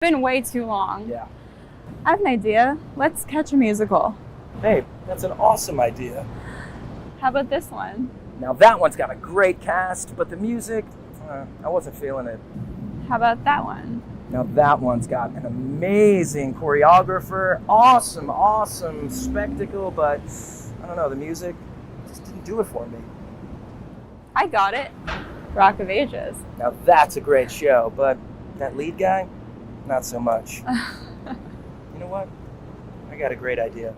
Been way too long. Yeah. I have an idea. Let's catch a musical. Hey, that's an awesome idea. How about this one? Now that one's got a great cast, but the music, I wasn't feeling it. How about that one? Now that one's got an amazing choreographer, awesome spectacle, but I don't know, the music just didn't do it for me. I got it. Rock of Ages. Now that's a great show, but that lead guy, not so much. You know what? I got a great idea.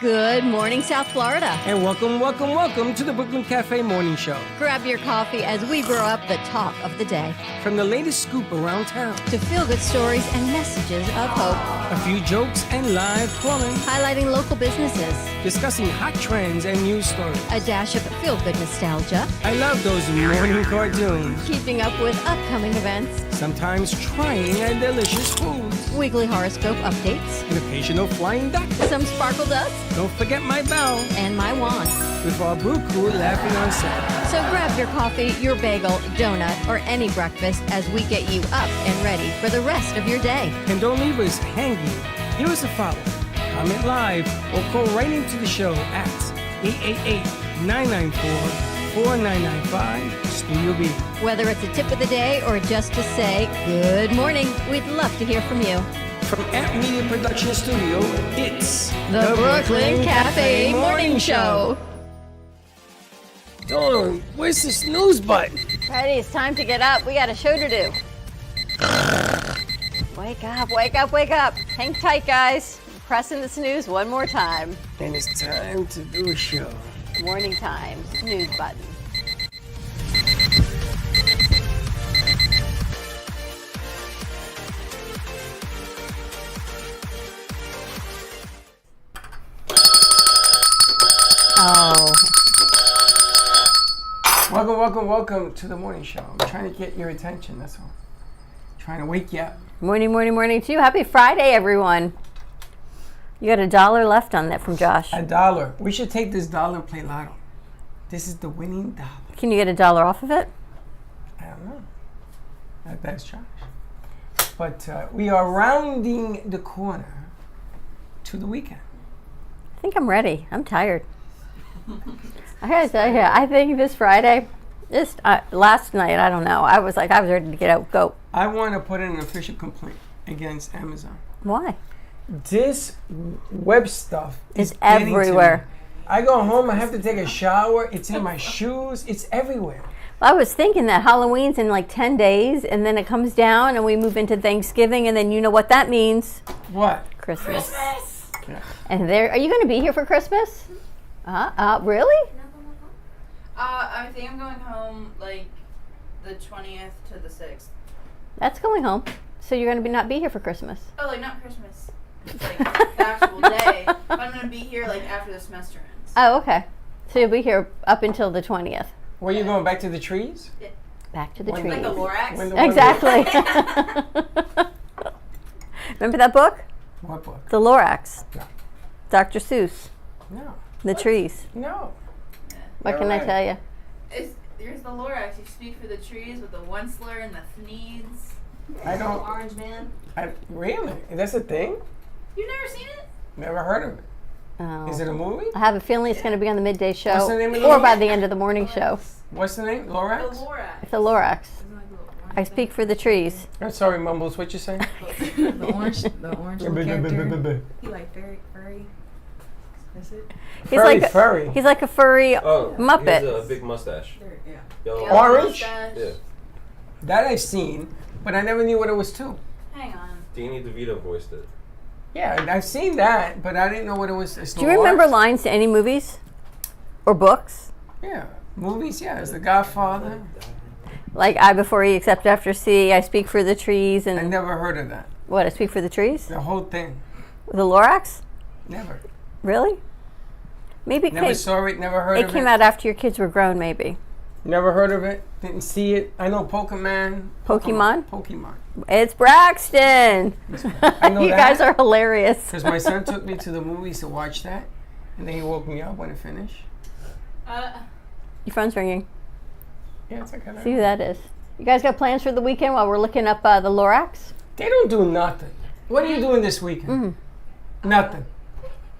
Good morning, South Florida. And welcome to the Brooklyn Cafe Morning Show. Grab your coffee as we brew up the talk of the day. From the latest scoop around town to feel-good stories and messages of hope. A few jokes and live calling. Highlighting local businesses. Discussing hot trends and news stories. A dash of feel-good nostalgia. I love those morning cartoons. Keeping up with upcoming events. Sometimes trying and delicious foods. Weekly horoscope updates. An occasional flying duck. Some sparkle dust. Don't forget my bell. and my wand. With our brew crew laughing on set. So grab your coffee, your bagel, donut, or any breakfast as we get you up and ready for the rest of your day. And don't leave us hanging. Give us a follow. Comment live or call right into the show at 888-994-4995 Studio B. Whether it's a tip of the day or just to say good morning, we'd love to hear from you. From Amp Media Production Studio, it's The Brooklyn Cafe Morning Show. Dawn, where's the snooze button? Ready, it's time to get up. We got a show to do. Wake up, wake up, wake up. Hang tight, guys. Pressing the snooze one more time. And it's time to do a show. Morning time, snooze button. Oh, Welcome to the morning show. I'm trying to get your attention, that's all. Trying to wake you up. Morning, morning, morning to you. Happy Friday, everyone. You got $1 left on that from Josh. $1. We should take this dollar and play lotto. This is the winning dollar. Can you get $1 off of it? I don't know. That's Josh. But we are rounding the corner to the weekend. I think I'm ready. I'm tired. I gotta tell you, I think this Friday, last night, I don't know. I was ready to get out, go. I want to put in an official complaint against Amazon. Why? This web stuff It's is getting to me. everywhere. I go home, I have to take a shower. It's in my shoes. It's everywhere. I was thinking that Halloween's in like 10 days, and then it comes down, and we move into Thanksgiving, and then you know what that means? What? Christmas. Yeah. And are you going to be here for Christmas? Really? I think I'm going home like the 20th to the 6th. That's going home. So you're going to not be here for Christmas. Oh, like not Christmas. It's like the actual day. But I'm going to be here like after the semester ends. Oh, okay. So you'll be here up until the 20th. Where you going? Back to the trees? Back to the When- trees. Like the Lorax. When the- Exactly. Remember that book? What book? The Lorax. No. Dr. Seuss. No. The trees. No. What can I Alright. tell you? There's the Lorax. You speak for the trees with the one slur and the thneeds. I don't. Orange man. Really? That's a thing? You've never seen it? Never heard of it. Oh. Is it a movie? I have a feeling it's going to be on the midday show What's the name of the or movie? by the end of the morning show. What's the name? The Lorax? Lorax. It's a Lorax. I speak for the trees. I'm sorry, Mumbles. What you saying? The orange little character. He like very furry. Is it? He's like Furry. He's like a furry Oh, Muppet. He has a big mustache. Yeah. Yellow. Yellow Orange? mustache. Yeah. That I've seen, but I never knew what it was too. Hang on. Danny DeVito voiced it. Yeah, I've seen that, but I didn't know what it was. It's Do you remember Lorax? lines to any movies or books? Yeah, movies. Yeah, it's The Godfather. Like I before E except after C, I speak for the trees, I and never heard of that. what? I speak for the trees. The whole thing. The Lorax? Never. Really? Maybe it Never came, saw it. Never heard it of came it. out after your kids were grown. Maybe. Never heard of it. Didn't see it. I know Pokemon. Pokemon? Pokemon. It's Braxton. I know You that. guys are hilarious. Because my son took me to the movies to watch that, and then he woke me up when it finished. Your phone's ringing. Yeah, it's okay. See who that is. You guys got plans for the weekend while we're looking up the Lorax? They don't do nothing. What are you doing this weekend? Mm-hmm. Nothing.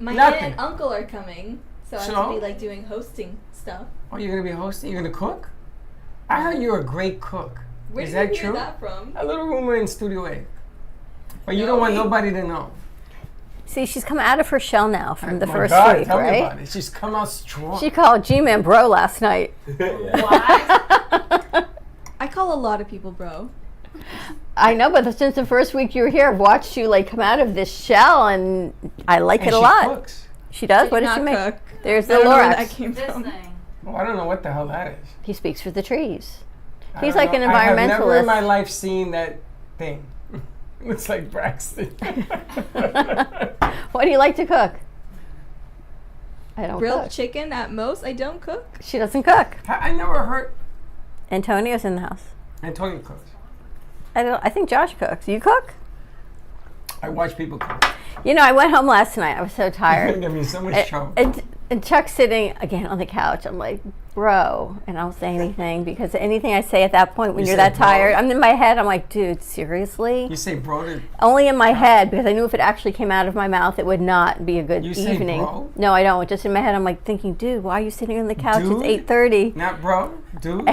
My Nothing. aunt and uncle are coming, so I have So? to be like doing hosting stuff. Oh, you're gonna be hosting? You're gonna cook? I heard you're a great cook. Where Is did that you hear true? that from? A little rumor in Studio A. But you No, don't want we- nobody to know. See, she's come out of her shell now from the My first God, week, tell me right? about it. It's just come out strong. She called G-Man bro last night. I call a lot of people bro. I know, but since the first week you were here, I've watched you like come out of this shell, and I like And it a she lot. cooks. She does. Did What does not she make? cook. There's I the don't know where Lorax. that came This from. thing. Well, I don't know what the hell that is. He speaks for the trees. I He's don't like an know. I have never in my environmentalist. life seen that thing. Looks like Braxton. What do you like to cook? I don't Grilled cook. chicken at most. I don't cook. She doesn't cook. I never heard Antonio's in the house. Antonio cooks. I think Josh cooks. You cook? I watch people cook. You know, I went home last night. I was so You're tired. gonna give me so much trouble. And Chuck's sitting again on the couch. I'm like, bro, and I don't say anything because anything I say at that point when You you're say that bro? tired, I'm in my head. I'm like, dude, seriously? You say bro to Only in my head because I knew if it actually came out of my mouth, it would not be a good You say evening. bro? No, I don't. Just in my head, I'm like thinking, dude, why are you sitting on the couch? Dude? It's 8:30, not bro, dude.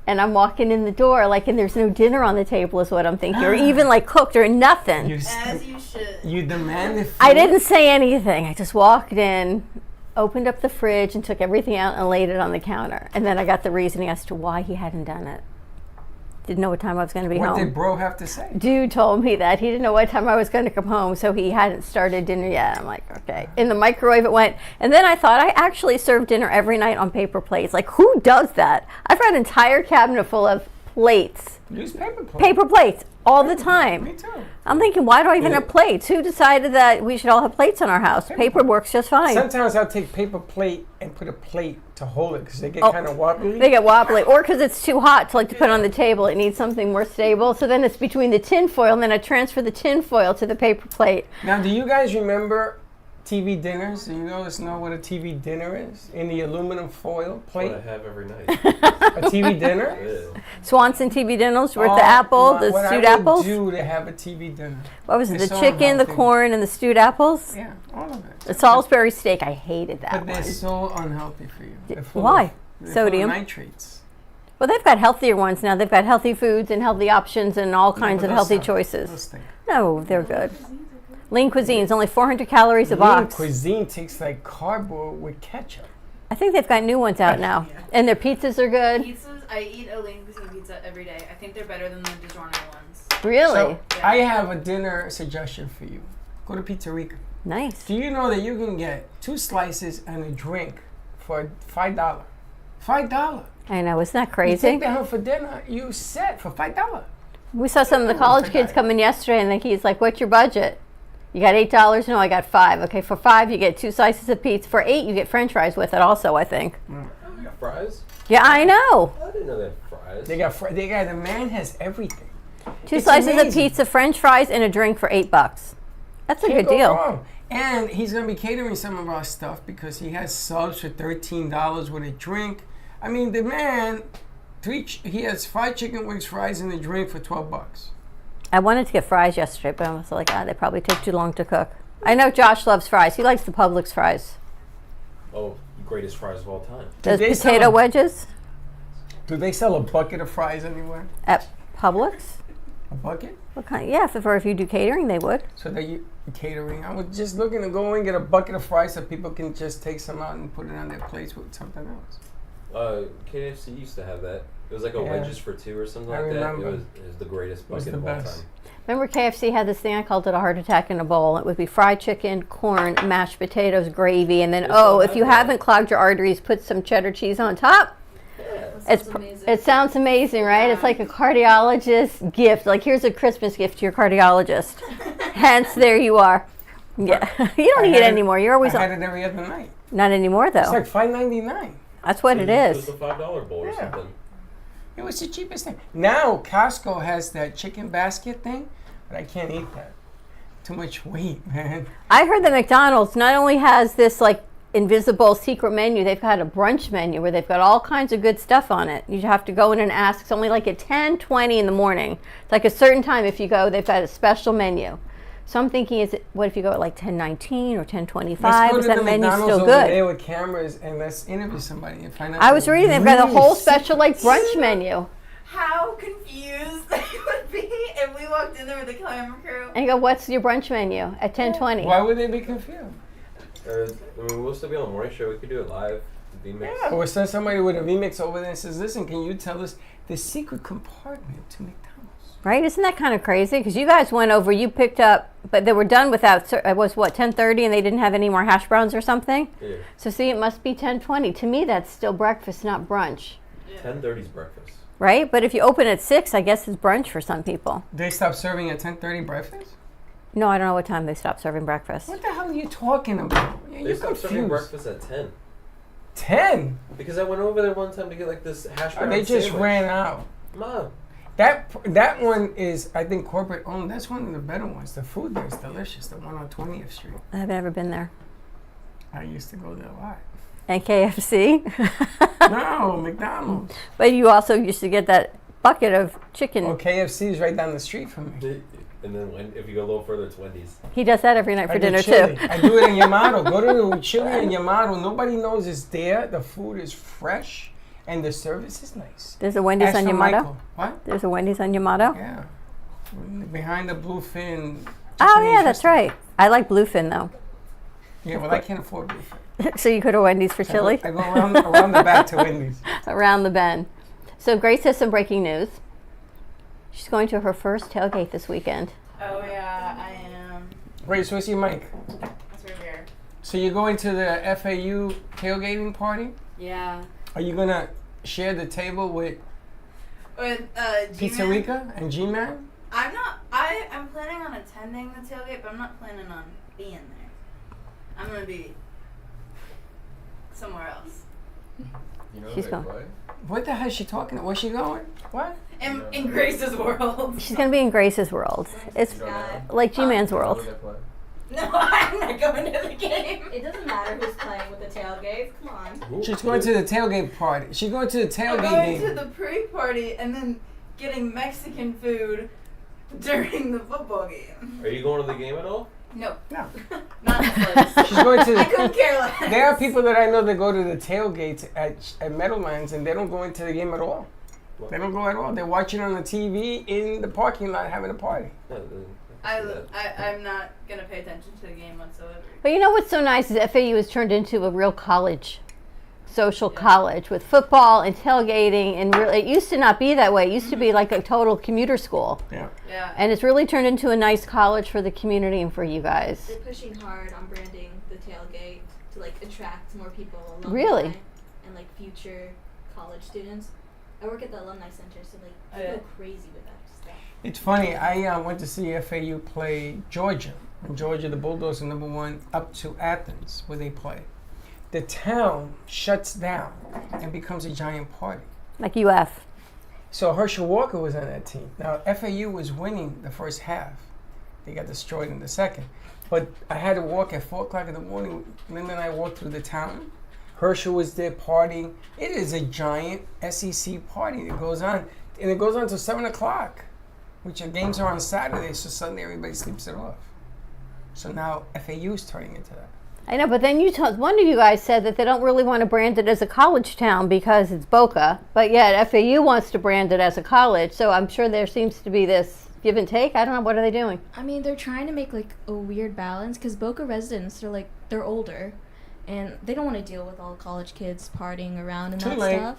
and I'm walking in the door like, and there's no dinner on the table, is what I'm thinking, or even like cooked or nothing. You, As you should. you demanded food. I didn't say anything. I just walked in, opened up the fridge, and took everything out and laid it on the counter. And then I got the reasoning as to why he hadn't done it. Didn't know what time I was going to be What home. did bro have to say? Dude told me that he didn't know what time I was going to come home, so he hadn't started dinner yet. I'm like, okay. In the microwave it went, and then I thought I actually serve dinner every night on paper plates. Like, who does that? I've got an entire cabinet full of plates, Use paper plate. paper plates, all the Me time. too. I'm thinking, why do I even Yeah. have plates? Who decided that we should all have plates on our house? Paper works just fine. Sometimes I'll take paper plate and put a plate to hold it because they get Oh. kind of wobbly. They get wobbly, or because it's too hot to like to put on the table. It needs something more stable. So then it's between the tin foil, and then I transfer the tin foil to the paper plate. Now, do you guys remember TV dinners? Do you guys know what a TV dinner is? In the aluminum foil plate? What I have every night. A TV dinner? Yeah. Swanson TV dinners with Oh, the apple, my- the what stewed I would apples. do to have a TV dinner. What was it? They're The so chicken, the unhealthy. corn, and the stewed apples. Yeah, all of it. The Salisbury steak. I hated that But one. they're so unhealthy for you. They're full Why? of- they're Sodium? Full of nitrates. Well, they've got healthier ones now. They've got healthy foods and healthy options and all kinds But of those healthy suck. choices. Those stink. No, they're good. Lean cuisine's only 400 calories a Lean box. cuisine tastes like cardboard with ketchup. I think they've got new ones out now, and their pizzas are good. Pizzas, I eat a lean cuisine pizza every day. I think they're better than the DiGiorno ones. Really So Yeah. I have a dinner suggestion for you. Go to Pizza Rica. nice. Do you know that you can get 2 slices and a drink for $5? $5. I know, isn't that You crazy? take that home for dinner, you set for $5. We saw some of the college kids come in yesterday, and he's like, "What's your budget? You got $8? No, I got 5. Okay, for 5 you get 2 slices of pizza. For 8 you get French fries with it, also. I think. Oh, you got fries? Yeah, I know. I didn't know they had fries. They got the man has everything. 2 It's slices of amazing. pizza, French fries, and a drink for $8. That's a Can't good go deal. wrong. And he's going to be catering some of our stuff because he has subs for $13 with a drink. I mean, the man, he has 5 chicken wings, fries, and a drink for $12. I wanted to get fries yesterday, but I was like, they probably take too long to cook. I know Josh loves fries. He likes the Publix fries. Oh, greatest fries of all time. Those they sell potato them? wedges Do they sell a bucket of fries anywhere? at Publix. A bucket? What kind? Yeah, if you do catering, they would. So that you catering. I was just looking to go and get a bucket of fries so people can just take some out and put it on their plates with something else. KFC used to have that. It was like a Yeah. wedges for 2 or something I like that. remember. It was the greatest was bucket the of all best. time. Remember KFC had this thing, I called it a heart attack in a bowl. It would be fried chicken, corn, mashed potatoes, gravy, and then, They still if have you that. haven't clogged your arteries, put some cheddar cheese on top. It sounds amazing, right? It's like a cardiologist gift. Like, here's a Christmas gift to your cardiologist. Hence, there you are. Yeah. You don't I eat it had anymore. You're always I had it every other night. not anymore, though. It's like $5.99. That's what it It was is. the $5 bowl or Yeah. something. It was the cheapest thing. Now Costco has that chicken basket thing, but I can't eat that. Too much weight, man. I heard that McDonald's not only has this like invisible secret menu, they've got a brunch menu where they've got all kinds of good stuff on it. You have to go in and ask. It's only like at 10:20 in the morning. It's like a certain time if you go, they've got a special menu. So I'm thinking, what if you go at like 10:19 or 10:25? Let's Is go to that the menu McDonald's still over good? there with cameras and let's interview somebody and find out. I was reading they've got a really whole sick- special like brunch menu. How confused they would be if we walked in there with the camera crew. And you go, what's your brunch menu at 10:20? Why would they be confused? We'll still be on the morning show. We could do it live. VMix. Yeah, or send somebody with a remix over there and says, listen, can you tell us the secret compartment to McDonald's? Right? Isn't that kind of crazy? Because you guys went over, you picked up, but they were done without, it was what, 10:30 and they didn't have any more hash browns or something? Yeah. So see, it must be 10:20. To me, that's still breakfast, not brunch. 10:30's breakfast. Right? But if you open at 6, I guess it's brunch for some people. They stopped serving at 10:30 breakfast? No, I don't know what time they stop serving breakfast. What the hell are you talking about? They You're stopped serving confused. breakfast at 10. 10? Because I went over there one time to get like this hash brown They just sandwich. ran out. Mom. That one is, I think, corporate owned. That's one of the better ones. The food there is delicious. The one on 20th Street. I've never been there. I used to go there a lot. And KFC. No, McDonald's. But you also used to get that bucket of chicken. Well, KFC is right down the street from me. And then if you go a little further, it's Wendy's. He does that every night for I do dinner chili. too. I do it in Yamato. Go to the chili in Yamato. Nobody knows it's there. The food is fresh, and the service is nice. There's a Wendy's Ask on for Yamato. Michael. What? There's a Wendy's on Yamato. Yeah. Behind the bluefin. Oh yeah, Japanese that's restaurant. right. I like bluefin though. Yeah, well, I can't afford bluefin. So you go to Wendy's for chili? I go around the back to Wendy's. Around the bend. So Grace has some breaking news. She's going to her first tailgate this weekend. Oh yeah, I am. Grace, where's your mic? It's right here. So you're going to the FAU tailgating party? Yeah. Are you going to share the table with With Pizza G-Man. Rica and G-Man? I'm planning on attending the tailgate, but I'm not planning on being there. I'm gonna be somewhere else. You know She's they gone. play? What the hell is she talking about? Where's she going? What? In Grace's world. She's going to be in Grace's world. It's You don't know? like G-Man's You know world. who they play? No, I'm not going to the game. It doesn't matter who's playing with the tailgates. Come on. Who? She's going to the tailgate party. She's going to the I'm tailgate going game. to the pre-party and then getting Mexican food during the football game. Are you going to the game at all? No, No. not close. She's going to I the... couldn't care less. There are people that I know that go to the tailgates at Meadowlands and they don't go into the game at all. They don't go at all. They're watching on the TV in the parking lot having a party. No, I'm not gonna pay attention to the game whatsoever. But you know what's so nice is FAU has turned into a real college, social college with football and tailgating, and really, it used to not be that way. It used to be like a total commuter school, Yeah. Yeah. and it's really turned into a nice college for the community and for you guys. They're pushing hard on branding the tailgate to like attract more people. Alumni Really? And like future college students. I work at the alumni center, so like Oh, they yeah. go crazy with that stuff. It's funny. I went to see FAU play Georgia. In Georgia, the Bulldogs are #1 up to Athens, where they play. The town shuts down and becomes a giant party. Like UF. So Herschel Walker was on that team. Now, FAU was winning the first half. They got destroyed in the second. But I had to walk at 4 o'clock in the morning. Linda and I walked through the town. Herschel was there partying. It is a giant SEC party that goes on. And it goes on till 7 o'clock, which the games are on Saturday, so Sunday everybody sleeps it off. So now FAU is turning into that. I know, but then one of you guys said that they don't really want to brand it as a college town because it's Boca, but yet FAU wants to brand it as a college, so I'm sure there seems to be this give and take. I don't know, what are they doing? I mean, they're trying to make like a weird balance because Boca residents they're older, and they don't want to deal with all the college kids partying around and Too that late. stuff.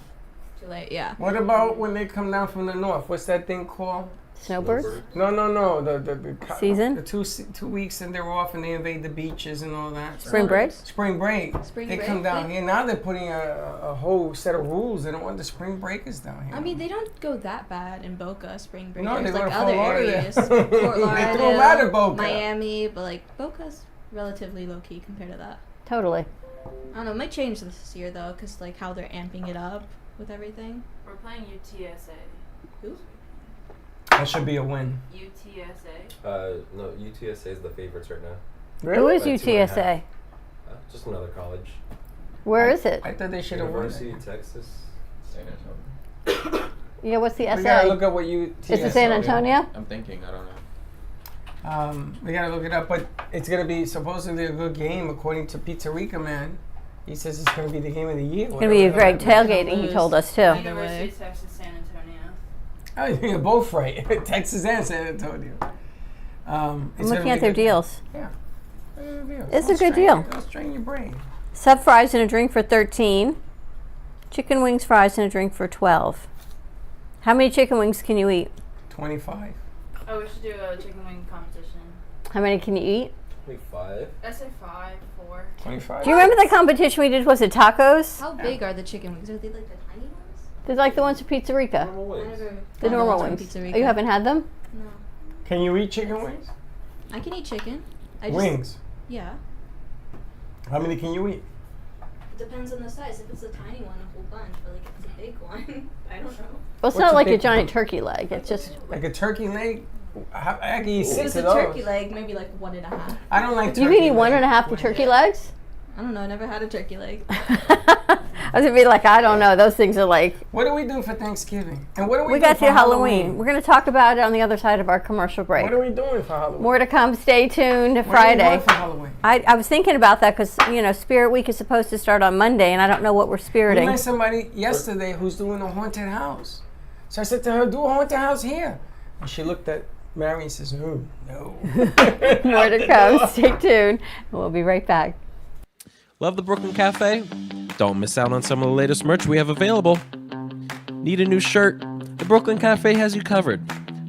Too late, yeah. What about when they come down from the north? What's that thing called? Snowbirds? No. The Season? The 2 weeks and they're off and they invade the beaches and all that. Spring break? Spring break. Spring They break, come down yeah. here. Now they're putting a whole set of rules. They don't want the spring breakers down here. I mean, they don't go that bad in Boca spring break. No, There's they're like gonna other fall out of there. areas, Fort They throw 'em Lauderdale, out of Boca. Miami, but like Boca's relatively low key compared to that. Totally. I don't know. It might change this year though, because like how they're amping it up with everything. We're playing UTSA. Who? That should be a win. UTSA. No, UTSA is the favorites right now. Who is By 2.5. UTSA? Just another college. Where is it? I thought they should have won. University of Texas, San Antonio. Yeah, what's the We gotta SA? look up what UTSA Is it San Antonio? I'm thinking, I don't know. We gotta look it up, but it's gonna be supposedly a good game according to Pizza Rica Man. He says it's gonna be the game of the year. It's going to be a great tailgating, he lose. told us too. Either University way. of Texas, San Antonio. Oh, you're both right. Texas and San Antonio. I'm looking at their deals. Yeah. It's a good deal. Don't strain your brain. Sub fries and a drink for $13. Chicken wings, fries, and a drink for $12. How many chicken wings can you eat? 25. Oh, we should do a chicken wing competition. How many can you eat? Maybe 5. I say 5, 4. 25. Do you remember the competition we did? Was it tacos? How big are the chicken wings? Are they like the tiny ones? They're like the ones at Pizza Rica. Normal I wings. never The had normal ones from ones. Pizza Oh, Rica. you haven't had them? No. Can you eat chicken wings? I can eat chicken. I just, Wings. Yeah. How many can you eat? Depends on the size. If it's a tiny one, a whole bunch. But like if it's a big one, I don't know. Well, it's What's not a like a big giant one? turkey leg. It's just Like a turkey leg? How can you If sit it's to a those? turkey leg, maybe like 1.5. I don't like turkey you can eat leg. 1.5 turkey legs. I don't know. I never had a turkey leg. I was gonna be like, I don't know. Those things are like. What do we do for Thanksgiving? And what do we We do got for to Halloween. We're gonna talk about it on the other side of our commercial break. What are we doing for Halloween? More to come. Stay tuned. What are we Friday. doing for Halloween? I was thinking about that because Spirit Week is supposed to start on Monday, and I don't know what we're We spiriting. met somebody yesterday who's doing a haunted house. So I said to her, do a haunted house here. And she looked at Mary and says, oh, no. More to come. Stay tuned. We'll be right back. Love the Brooklyn Cafe? Don't miss out on some of the latest merch we have available. Need a new shirt? The Brooklyn Cafe has you covered.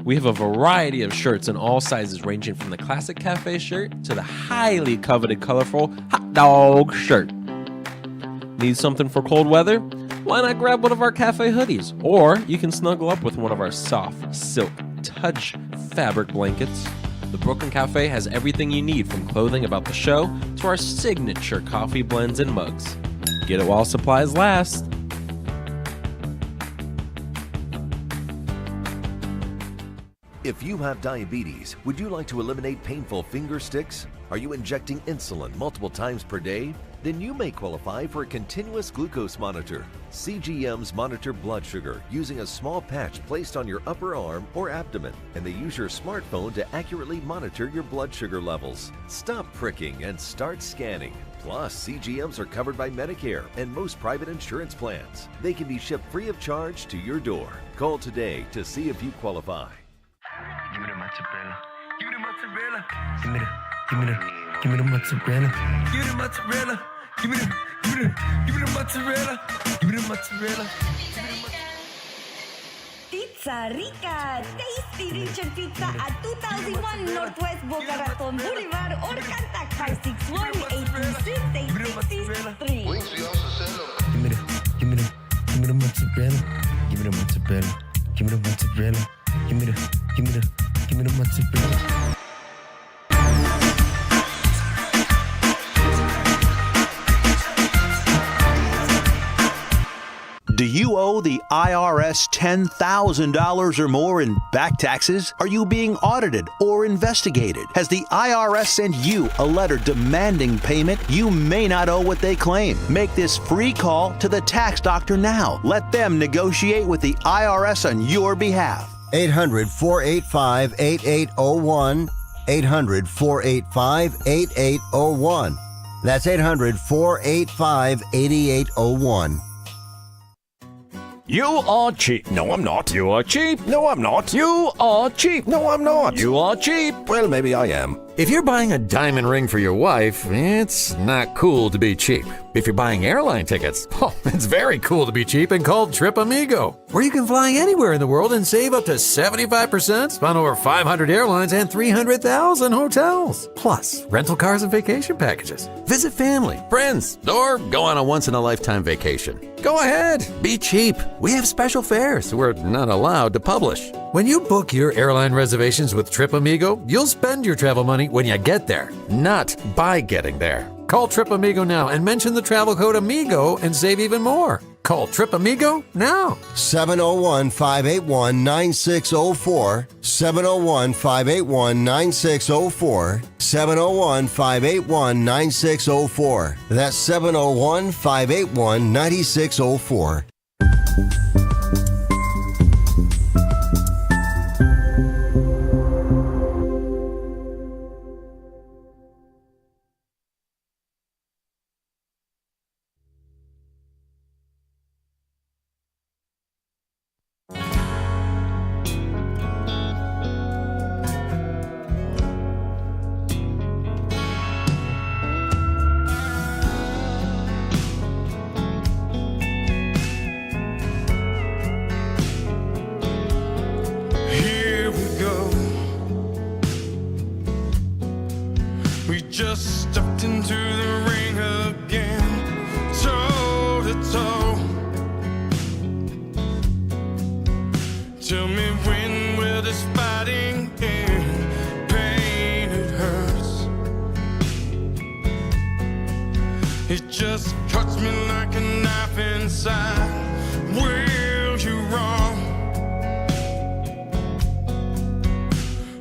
We have a variety of shirts in all sizes, ranging from the classic cafe shirt to the highly coveted colorful hot dog shirt. Need something for cold weather? Why not grab one of our cafe hoodies? Or you can snuggle up with one of our soft silk touch fabric blankets. The Brooklyn Cafe has everything you need, from clothing about the show to our signature coffee blends and mugs. Get it while supplies last. If you have diabetes, would you like to eliminate painful finger sticks? Are you injecting insulin multiple times per day? Then you may qualify for a continuous glucose monitor. CGMs monitor blood sugar using a small patch placed on your upper arm or abdomen, and they use your smartphone to accurately monitor your blood sugar levels. Stop pricking and start scanning. Plus, CGMs are covered by Medicare and most private insurance plans. They can be shipped free of charge to your door. Call today to see if you qualify. Give me the mozzarella. Give me the mozzarella. Give me the mozzarella. Give me the mozzarella. Give me the mozzarella. Give me the mozzarella. Pizza Rica, tasty rich and pizza at 2001 Northwest Boca Raton Boulevard or contact 561-826-8663. Give me the mozzarella. Give me the mozzarella. Give me the mozzarella. Give me the mozzarella. Do you owe the IRS $10,000 or more in back taxes? Are you being audited or investigated? Has the IRS sent you a letter demanding payment? You may not owe what they claim. Make this free call to the tax doctor now. Let them negotiate with the IRS on your behalf. 800-485-8801. 800-485-8801. That's 800-485-8801. You are cheap. No, I'm not. You are cheap. No, I'm not. You are cheap. No, I'm not. You are cheap. Well, maybe I am. If you're buying a diamond ring for your wife, it's not cool to be cheap. If you're buying airline tickets, it's very cool to be cheap and called Trip Amigo, where you can fly anywhere in the world and save up to 75% on over 500 airlines and 300,000 hotels. Plus, rental cars and vacation packages. Visit family, friends, or go on a once-in-a-lifetime vacation. Go ahead, be cheap. We have special fares we're not allowed to publish. When you book your airline reservations with Trip Amigo, you'll spend your travel money when you get there, not by getting there. Call Trip Amigo now and mention the travel code AMIGO and save even more. Call Trip Amigo now. 701-581-9604. 701-581-9604. 701-581-9604. That's 701-581-9604. Here we go. We just stepped into the ring again, toe to toe. Tell me, when will this fighting end? Pain, it hurts. It just cuts cuts me like a knife inside. Will you wrong?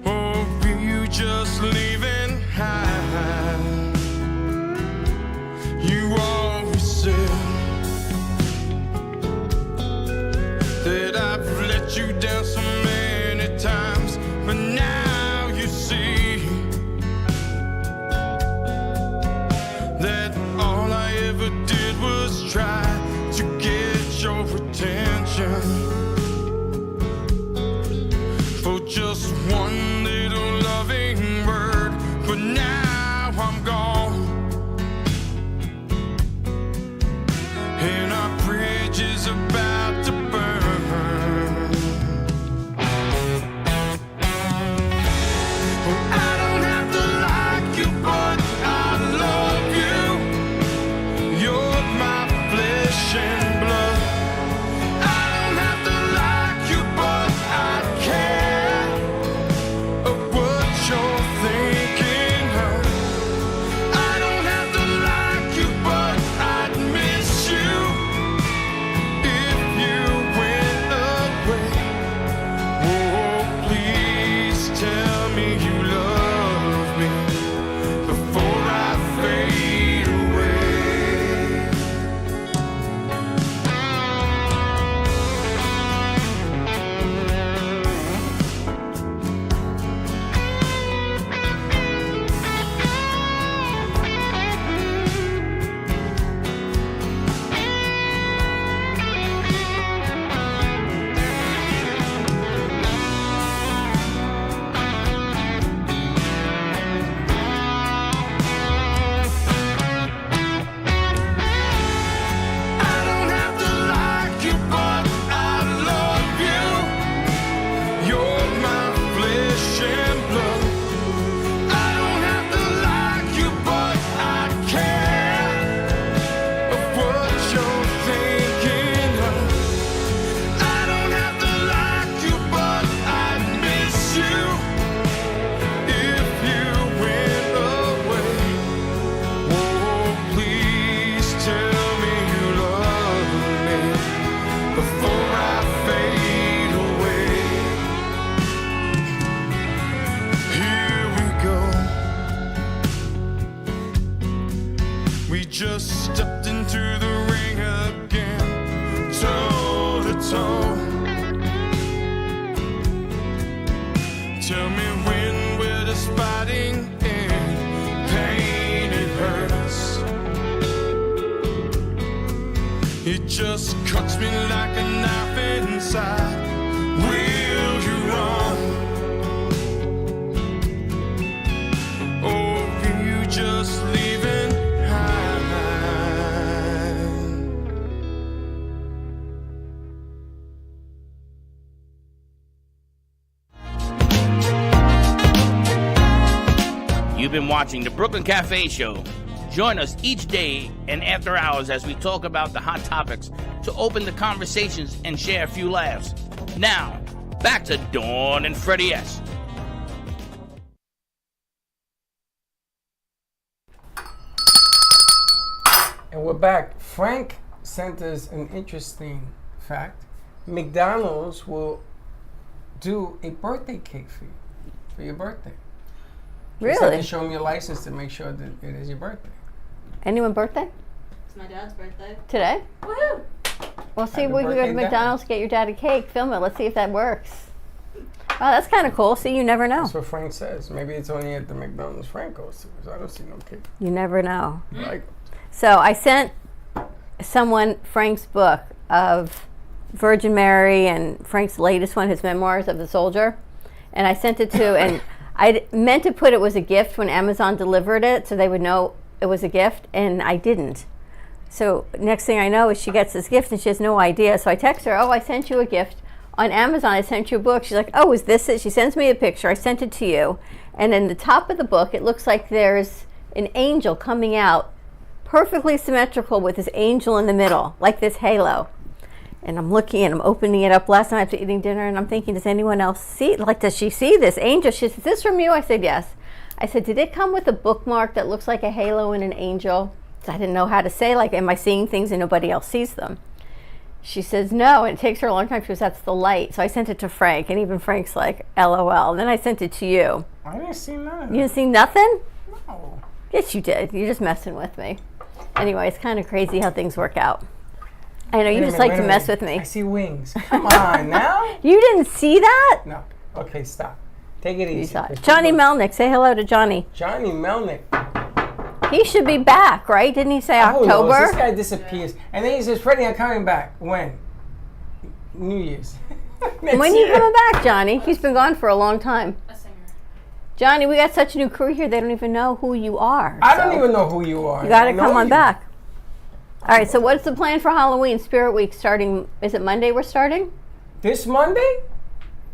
Or will you just leave and hide? You always said that I've let you down so many times, but now you see that all I ever did was try to get your attention for just one little loving word, but now I'm gone and our bridge is about to burn. I don't have to like you, but I love you. You're my flesh and blood. I don't have to like you, but I care of what you're thinking of. I don't have to like you, but I'd miss you if you went away. Oh, please tell me you love me before I fade away. I don't have to like you, but I love you. You're my flesh and blood. I don't have to like you, but I care of what you're thinking of. I don't have to like you, but I'd miss you if you went away. Oh, please tell me you love me before I fade away. Here we go. We just stepped into the ring again, toe to toe. Tell me when we're just fighting in pain, it hurts. It just cuts me like a knife inside. Will you run? Or will you just leave and hide? You've been watching the Brooklyn Cafe Show. Join us each day and after hours as we talk about the hot topics to open the conversations and share a few laughs. Now, back to Dawn and Freddie S. And we're back. Frank sent us an interesting fact. McDonald's will do a birthday cake for you for your birthday. You just have Really? to show them your license to make sure that it is your birthday. Anyone birthday? It's my dad's birthday. Today? Woohoo! Well, see, Happy we can go birthday, to Dad. McDonald's, get your dad a cake, film it. Let's see if that works. Oh, that's kind of cool. See, you never know. That's what Frank says. Maybe it's only at the McDonald's Frank goes to, because I don't see no cake. You never know. Like, So I sent someone Frank's book of Virgin Mary and Frank's latest one, his Memoirs of the Soldier. And I sent it to, and I meant to put it was a gift when Amazon delivered it so they would know it was a gift, and I didn't. So next thing I know is she gets this gift and she has no idea. So I text her, oh, I sent you a gift. On Amazon, I sent you a book. She's like, oh, is this it? She sends me a picture. I sent it to you. And in the top of the book, it looks like there's an angel coming out, perfectly symmetrical with this angel in the middle, like this halo. And I'm looking and I'm opening it up last night after eating dinner, and I'm thinking, does anyone else see it? Like, does she see this angel? She said, is this from you? I said, yes. I said, did it come with a bookmark that looks like a halo and an angel? I didn't know how to say, like, am I seeing things and nobody else sees them? She says, no, and it takes her a long time. She goes, that's the light. So I sent it to Frank, and even Frank's like, LOL. And then I sent it to you. I didn't see none. You didn't see nothing? No. Yes, you did. You're just messing with me. Anyway, it's kind of crazy how things work out. I know, you just like to mess with me. I see wings. Come on, now? You didn't see that? No. Okay, stop. Take it easy. Johnny Melnick. Say hello to Johnny. Johnny Melnick. He should be back, right? Didn't he say Who knows? October? This guy disappears. And then he says, Freddie, I'm coming back. When? New Year's. When are you coming back, Johnny? He's been gone for a long time. Johnny, we got such a new crew here, they don't even know who you are. I don't even know who you are. You got to come on back. All right, so what's the plan for Halloween? Spirit Week starting, is it Monday we're starting? This Monday?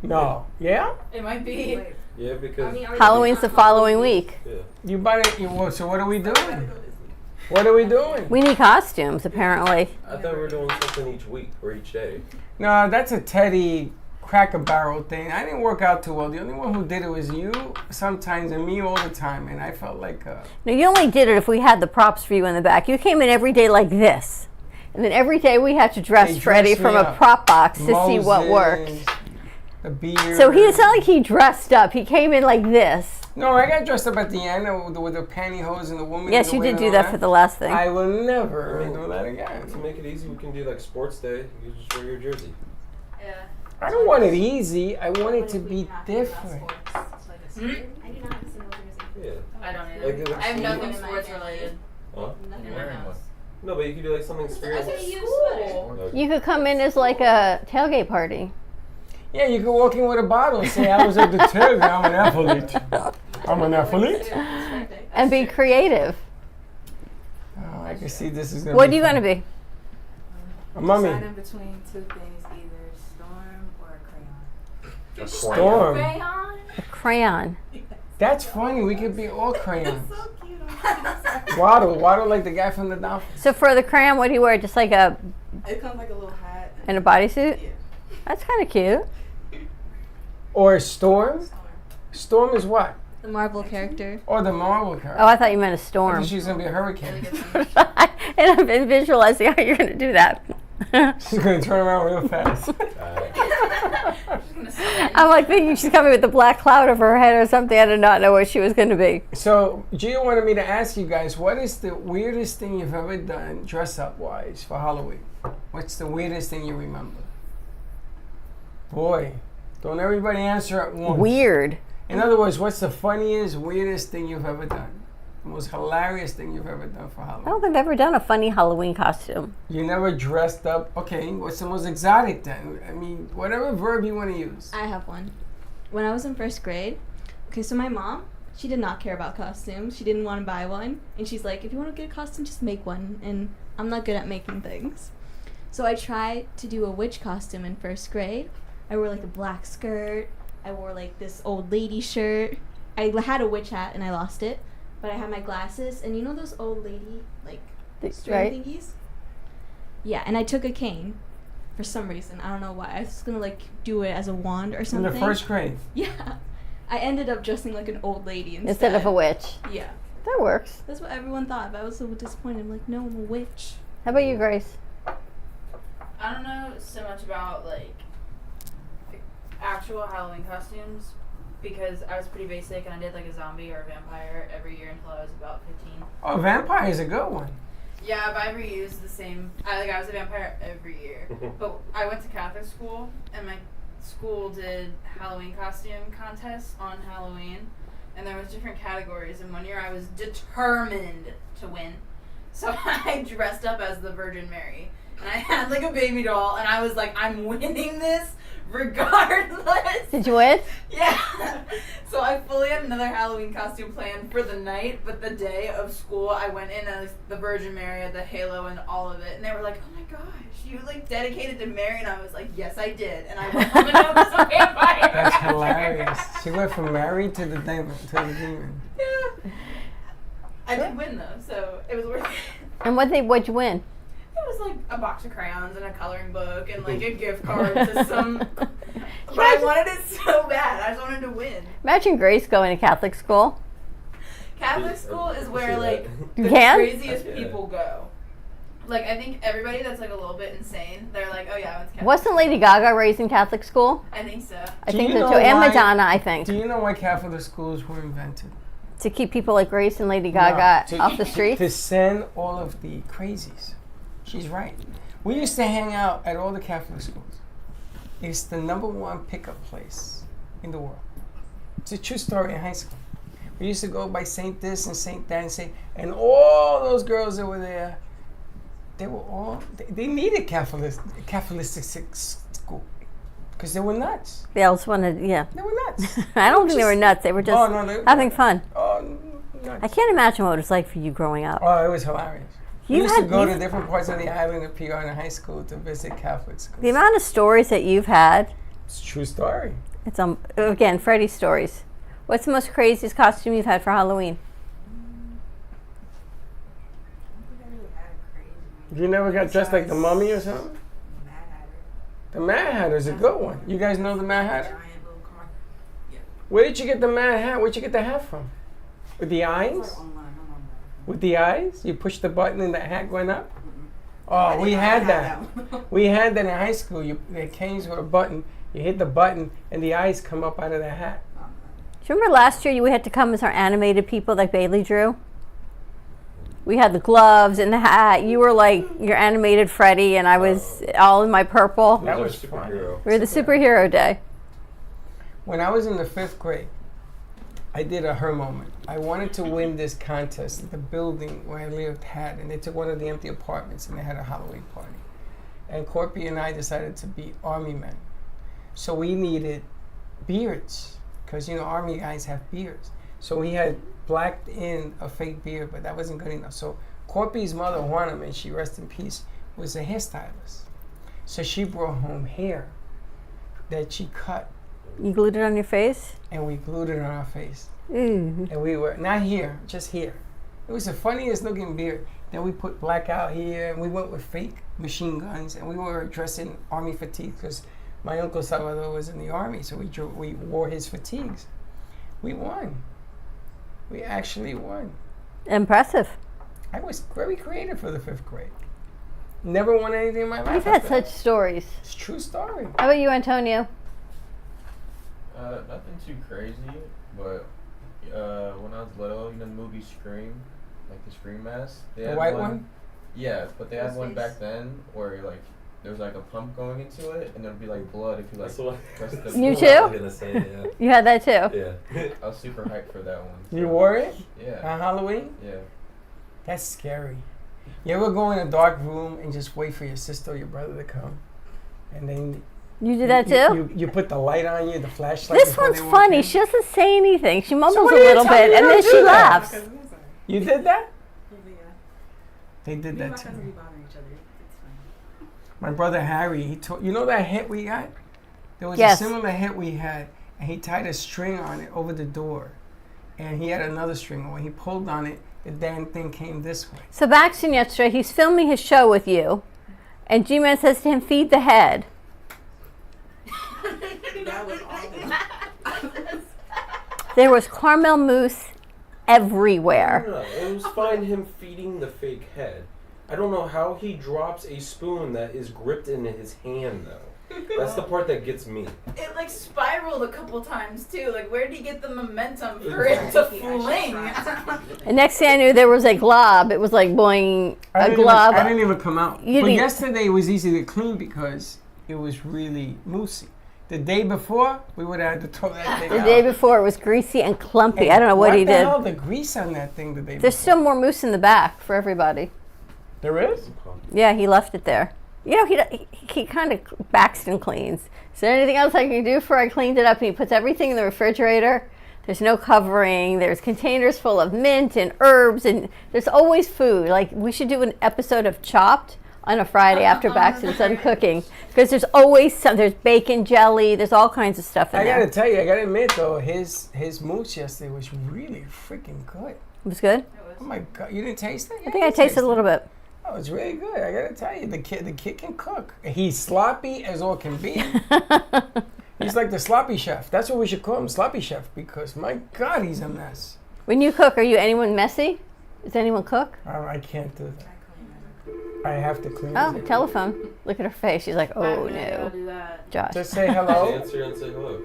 No. Yeah? It might be. Yeah, because Halloween's the following week. Yeah. You buy it. So what are we doing? What are we doing? We need costumes, apparently. I thought we were doing something each week or each day. No, that's a Teddy Cracker Barrel thing. I didn't work out too well. The only one who did it was you sometimes and me all the time. And I felt like... No, you only did it if we had the props for you in the back. You came in every day like this. And then every day we had to dress Freddie from a prop box to see what worked. The beard. So it's not like he dressed up. He came in like this. No, I got dressed up at the end with the pantyhose and the woman. Yes, you did do that for the last thing. I will never do that again. To make it easy, we can do like sports day. You just wear your jersey. Yeah. I don't want it easy. I want it to be different. I do not have a single jersey. Yeah. I don't either. Like, I have nothing sports related. Huh? In my house. No, but you could do like something spirit. You could come in as like a tailgate party. Yeah, you could walk in with a bottle and say, I was at the tailgate. I'm an athlete. I'm an athlete. And be creative. Oh, I can see this is going to be What are you going to be? A mummy. Deciding between two things, either storm or a crayon. A storm. A crayon. That's funny. We could be all crayons. Waddle like the guy from the Dolphins. So for the crayon, what do you wear? Just like a... It comes like a little hat. And a bodysuit? Yeah. That's kind of cute. Or a storm? Storm is what? The Marvel character. Or the Marvel character. Oh, I thought you meant a I storm. thought she was going to be a hurricane. And I've been visualizing how you're going to do that. She's going to turn around real fast. I'm like thinking she's coming with a black cloud over her head or something. I did not know what she was going to be. So, Gio wanted me to ask you guys, what is the weirdest thing you've ever done dress-up wise for Halloween? What's the weirdest thing you remember? Boy, don't everybody answer at once. Weird. In other words, what's the funniest, weirdest thing you've ever done? The most hilarious thing you've ever done for Halloween? I don't think I've ever done a funny Halloween costume. You never dressed up? Okay, what's the most exotic then? I mean, whatever verb you want to use. I have one. When I was in first grade, okay, so my mom, she did not care about costumes. She didn't want to buy one. And she's like, if you want to get a costume, just make one. And I'm not good at making things. So I tried to do a witch costume in first grade. I wore like a black skirt. I wore like this old lady shirt. I had a witch hat and I lost it. But I had my glasses, and you know those old lady, like, string right. thingies? Yeah, and I took a cane for some reason. I don't know why. I was just going to, like, do it as a wand or something. In the first grade? Yeah. I ended up dressing like an old lady instead. Of a witch. Yeah. That works. That's what everyone thought, but I was so disappointed. I'm like, no, I'm a witch. How about you, Grace? I don't know so much about, like, actual Halloween costumes, because I was pretty basic and I did like a zombie or a vampire every year until I was about 15. Oh, vampire is a good one. Yeah, but I reused the same. I was a vampire every year. But I went to Catholic school, and my school did Halloween costume contests on Halloween, and there was different categories. And one year I was determined to win, so I dressed up as the Virgin Mary, and I had like a baby doll, and I was like, I'm winning this regardless. Did you win? Yeah. So I fully had another Halloween costume planned for the night, but the day of school I went in as the Virgin Mary, the halo, and all of it. And they were like, "Oh my gosh, you like dedicated to Mary?" And I was like, "Yes, I did." And I went home and I was a vampire. That's hilarious. She went from Mary to the demon. Yeah. I did win though, so it was worth it. And what'd you win? It was like a box of crayons and a coloring book and like a gift card to some. But I wanted it so bad. I just wanted to win. Imagine Grace going to Catholic school. Catholic school is where like You the can? craziest Yeah. people go. Like I think everybody that's like a little bit insane, they're like, oh yeah, I went to Catholic. Wasn't Lady Gaga raised in Catholic school? I think so. I Do think you so know too. And why- Madonna, I think. Do you know why Catholic schools were invented? To keep people like Grace and Lady Gaga No, off the streets? To send all of the crazies. She's right. We used to hang out at all the Catholic schools. It's the #1 pickup place in the world. It's a true story in high school. We used to go by Saint this and Saint that and Saint, and all those girls that were there, they were all, they needed Catholic school because they were nuts. They also wanted, yeah. They were nuts. I don't think they were nuts. They were just Oh, no, they were having fun. Oh, nuts. I can't imagine what it was like for you growing up. Oh, it was hilarious. We You used to had- go you- to different parts of the island of PR in high school to visit Catholic schools. The amount of stories that you've had, It's a true story. it's again, Freddie's stories. What's the most craziest costume you've had for Halloween? You never got dressed like the mummy or something? The Mad Hatter's a good one. You guys know the Mad Hatter? Where did you get the Mad Hat? Where'd you get the hat from? With the eyes? With the eyes? You push the button and the hat went up? Oh, we had that. We had that in high school. It came with a button. You hit the button and the eyes come up out of the hat. Do you remember last year we had to come as our animated people that Bailey drew? We had the gloves and the hat. You were like your animated Freddie, and I was all in my purple. That was superhero. We were the superhero day. When I was in the 5th grade, I did a her moment. I wanted to win this contest that the building where I lived had, and they took one of the empty apartments and they had a Halloween party. And Corpy and I decided to be army men. So we needed beards, because you know army guys have beards. So we had blacked in a fake beard, but that wasn't good enough. So Corpy's mother, Juana, may she rest in peace, was a hairstylist. So she brought home hair that she cut. You glued it on your face? And we glued it on our face. Ooh. And we were, not here, just here. It was the funniest looking beard. Then we put black out here, and we went with fake machine guns, and we were dressed in army fatigues because my uncle Salvador was in the army, so we wore his fatigues. We won. We actually won. Impressive. I was very creative for the 5th grade. Never won anything in my life. You've had after that. such stories. It's a true story. How about you, Antonio? Nothing too crazy, but when I was little, you know the movie Scream, like the Scream mask. They The had white one? Yeah, but they had one back then where like there was like a pump going into it, and there'd be like blood if you like press the. You too? I was gonna say, yeah. You had that too? Yeah. I was super hyped for that one. You wore it? Yeah. On Halloween? Yeah. That's scary. You ever go in a dark room and just wait for your sister or your brother to come? And then You did that too? You put the light on you, the flashlight. This before one's they walk funny. in. She doesn't say anything. She mumbles what a are you little telling bit, me and to then do she that? laughs. You did that? They did that too. My brother Harry, he told, you know that hit we got? There was Yes. a similar hit we had, and he tied a string on it over the door. And he had another string, and when he pulled on it, the damn thing came this way. So Baxton yesterday, he's filming his show with you, and G-Man says to him, feed the head. There was caramel mousse everywhere. No, it was fine him feeding the fake head. I don't know how he drops a spoon that is gripped in his hand, though. That's the part that gets me. It like spiraled a couple times too. Like where did he get the momentum for it to fling? And next thing I knew, there was a glob. It was like boing, a glob. I didn't even come out. You But didn't- yesterday was easy to clean because it was really moussey. The day before, we would have had to throw that thing The out. day before, it was greasy and clumpy. And I don't know what he the did. hell, the grease on that thing the day There's before. still more mousse in the back for everybody. There is? Yeah, he left it there. You know, he kind of Baxton cleans. Is there anything else I can do for I cleaned it up? And he puts everything in the refrigerator. There's no covering. There's containers full of mint and herbs, and there's always food. Like, we should do an episode of Chopped on a Friday after Baxton's done cooking, because there's always some. There's bacon jelly. There's all kinds of stuff in I there. gotta tell you, I gotta admit though, his mousse yesterday was really freaking good. It was good? Oh my god, you didn't taste it? I think I tasted a little bit. Oh, it's really good. I gotta tell you, the kid can cook. He's sloppy as all can be. He's like the sloppy chef. That's what we should call him, sloppy chef, because my God, he's a mess. When you cook, are you anyone messy? Does anyone cook? I can't do that. I have to clean. Oh, telephone. Look at her face. She's like, oh I no. do that. Josh. Just say hello. Answer and say hello.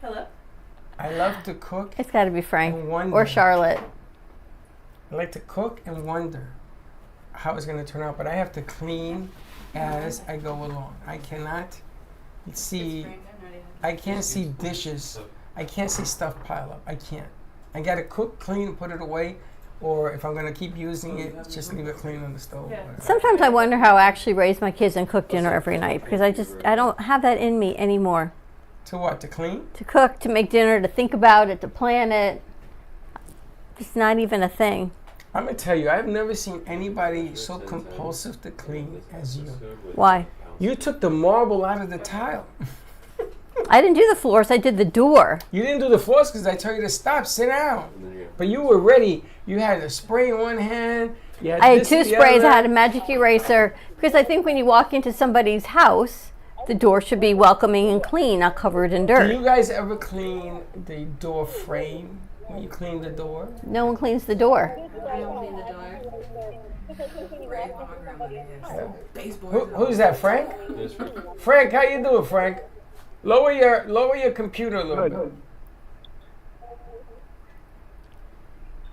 Hello? I love to cook. It's got to be Frank and wonder. or Charlotte. I like to cook and wonder how it's going to turn out, but I have to clean as I go along. I cannot see. I can't see dishes. I can't see stuff pile up. I can't. I got to cook, clean, and put it away. Or if I'm going to keep using it, just leave it clean on the stove. Sometimes I wonder how I actually raised my kids and cook dinner every night because I don't have that in me anymore. To what? To clean? To cook, to make dinner, to think about it, to plan it. It's not even a thing. I'm going to tell you, I've never seen anybody so compulsive to clean as you. Why? You took the marble out of the tile. I didn't do the floors, I did the door. You didn't do the floors because I told you to stop, sit down. But you were ready. You had a spray in one hand. I had two sprays, I had a magic eraser. Because I think when you walk into somebody's house, the door should be welcoming and clean, not covered in dirt. Do you guys ever clean the door frame when you clean the door? No one cleans the door. I don't clean the door. Who's that, Frank? Frank, how you doing, Frank? Lower your computer a little bit.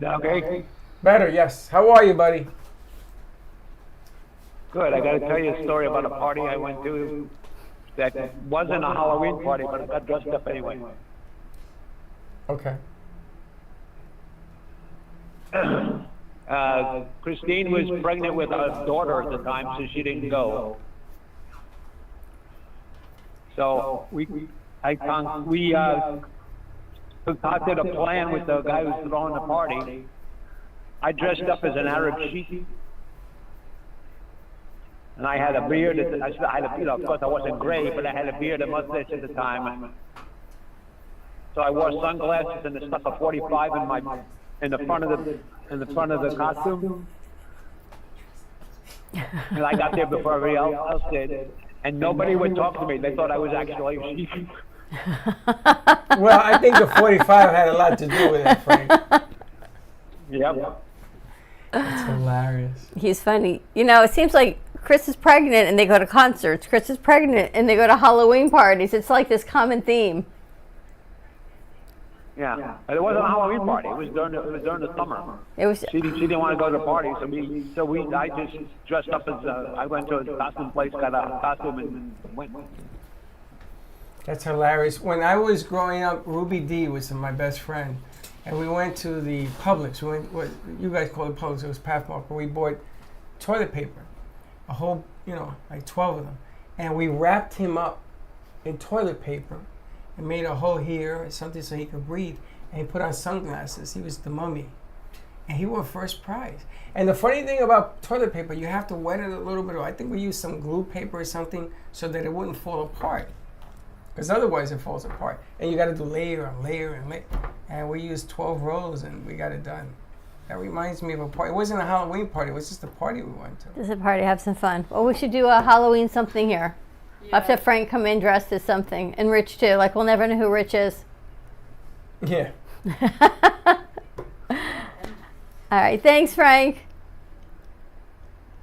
Okay. Better, yes. How are you, buddy? Good. I got to tell you a story about a party I went to that wasn't a Halloween party, but I got dressed up anyway. Okay. Christine was pregnant with a daughter at the time, so she didn't go. So we concocted a plan with the guy who's throwing the party. I dressed up as an Arab sheik, and I had a beard. Of course, I wasn't gray, but I had a beard and mustache at the time. So I wore sunglasses and stuck a 45 in the front of the costume. And I got there before everybody else did. And nobody would talk to me. They thought I was actually a sheep. Well, I think the 45 had a lot to do with it, Frank. Yep. That's hilarious. He's funny. You know, it seems like Chris is pregnant and they go to concerts. Chris is pregnant and they go to Halloween parties. It's like this common theme. Yeah, but it wasn't a Halloween party. It was during the summer. It was. She didn't want to go to the party, I just dressed up as I went to a costume place, got a costume, and went. That's hilarious. When I was growing up, Ruby D was my best friend, and we went to the Publix. We went what you guys call it Publix. It was Pathmark, where we bought toilet paper, a whole, like 12 of them, and we wrapped him up in toilet paper. And made a hole here or something so he could breathe. And he put on sunglasses. He was the mummy. And he won first prize. And the funny thing about toilet paper, you have to wet it a little bit. I think we used some glue paper or something so that it wouldn't fall apart. Because otherwise it falls apart. And you got to do layer and layer and layer. And we used 12 rolls and we got it done. That reminds me of a party. It wasn't a Halloween party. It was just a party we went to. Just a party, have some fun. Well, we should do a Halloween something here. I'll have to have Frank come in dressed as something. And Rich too. Like, we'll never know who Rich is. Yeah. All right. Thanks, Frank.